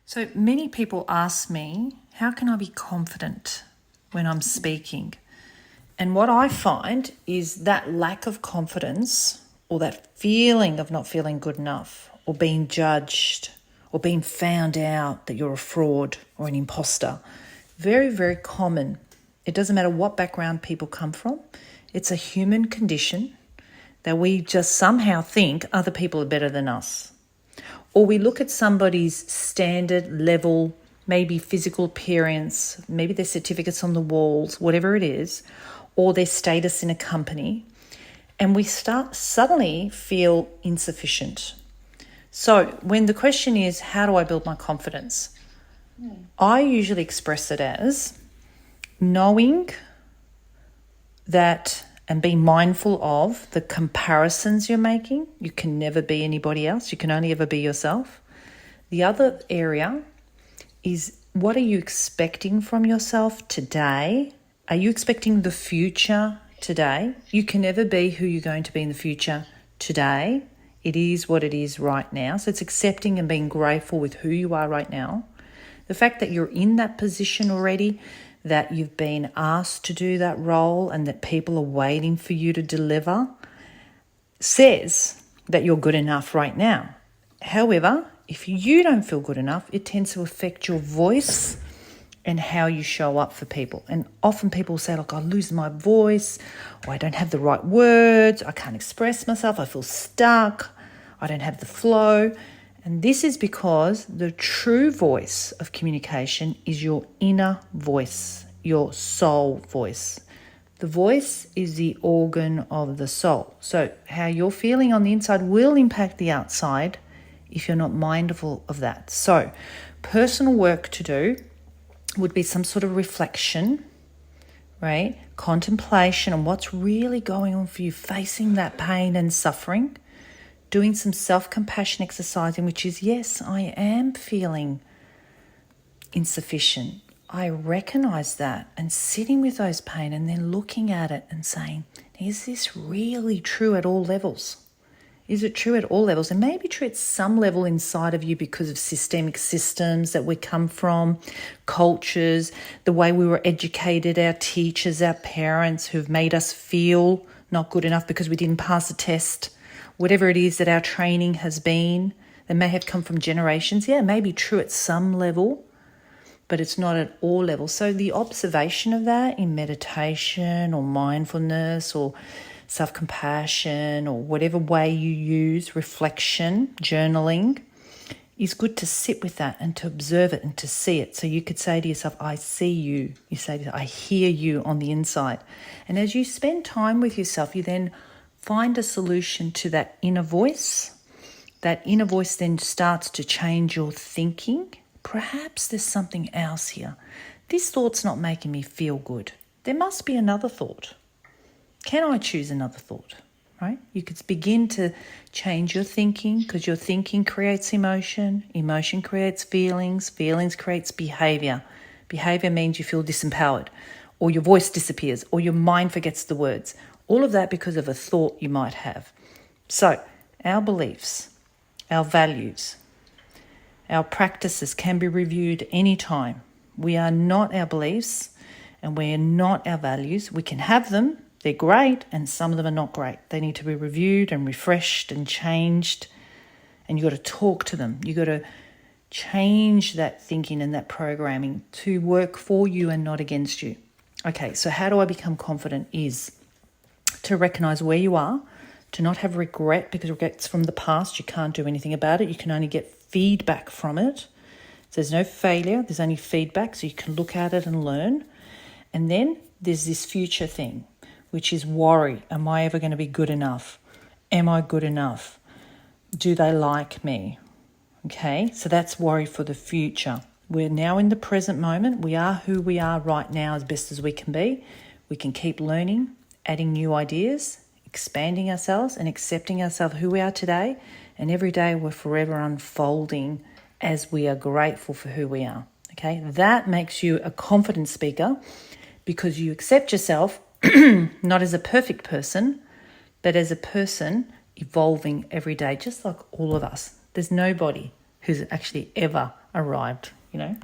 So many people ask me, how can I be confident when I'm speaking? And what I find is that lack of confidence, or that feeling of not feeling good enough, or being judged, or being found out that you're a fraud or an imposter, very, very common. It doesn't matter what background people come from. It's a human condition that we just somehow think other people are better than us. Or we look at somebody's standard level, maybe physical appearance, maybe their certificates on the walls, whatever it is, or their status in a company, and we suddenly feel insufficient. So when the question is, how do I build my confidence? I usually express it as knowing that and being mindful of the comparisons you're making. You can never be anybody else. You can only ever be yourself. The other area is, what are you expecting from yourself today? Are you expecting the future today? You can never be who you're going to be in the future today. It is what it is right now. So it's accepting and being grateful with who you are right now. The fact that you're in that position already, that you've been asked to do that role and that people are waiting for you to deliver, says that you're good enough right now. However, if you don't feel good enough, it tends to affect your voice and how you show up for people. And often people say, look, I lose my voice, or I don't have the right words, I can't express myself, I feel stuck, I don't have the flow. And this is because the true voice of communication is your inner voice, your soul voice. The voice is the organ of the soul. So how you're feeling on the inside will impact the outside if you're not mindful of that. So personal work to do would be some sort of reflection, right? Contemplation on what's really going on for you, facing that pain and suffering, doing some self-compassion exercising, which is, yes, I am feeling insufficient. I recognize that, and sitting with those pain and then looking at it and saying, is this really true at all levels? Is it true at all levels? It may be true at some level inside of you because of systemic systems that we come from, cultures, the way we were educated, our teachers, our parents who've made us feel not good enough because we didn't pass a test. Whatever it is that our training has been, that may have come from generations. Yeah, it may be true at some level, but it's not at all levels. So the observation of that in meditation or mindfulness or self-compassion or whatever way you use, reflection, journaling, is good to sit with that and to observe it and to see it. So you could say to yourself, I see you. You say to yourself, I hear you on the inside. And as you spend time with yourself, you then find a solution to that inner voice. That inner voice then starts to change your thinking. Perhaps there's something else here. This thought's not making me feel good. There must be another thought. Can I choose another thought? Right? You could begin to change your thinking, because your thinking creates emotion. Emotion creates feelings. Feelings creates behavior. Behavior means you feel disempowered, or your voice disappears, or your mind forgets the words. All of that because of a thought you might have. So our beliefs, our values, our practices can be reviewed anytime. We are not our beliefs and we are not our values. We can have them. They're great, and some of them are not great. They need to be reviewed and refreshed and changed, and you've got to talk to them. You've got to change that thinking and that programming to work for you and not against you. Okay, so how do I become confident is to recognize where you are, to not have regret, because regret's from the past. You can't do anything about it. You can only get feedback from it. So there's no failure. There's only feedback, so you can look at it and learn. And then there's this future thing, which is worry. Am I ever going to be good enough? Am I good enough? Do they like me? Okay, so that's worry for the future. We're now in the present moment. We are who we are right now as best as we can be. We can keep learning, adding new ideas, expanding ourselves and accepting ourselves who we are today. And every day we're forever unfolding as we are grateful for who we are. Okay, that makes you a confident speaker because you accept yourself not as a perfect person, but as a person evolving every day, just like all of us. There's nobody who's actually ever arrived, you know.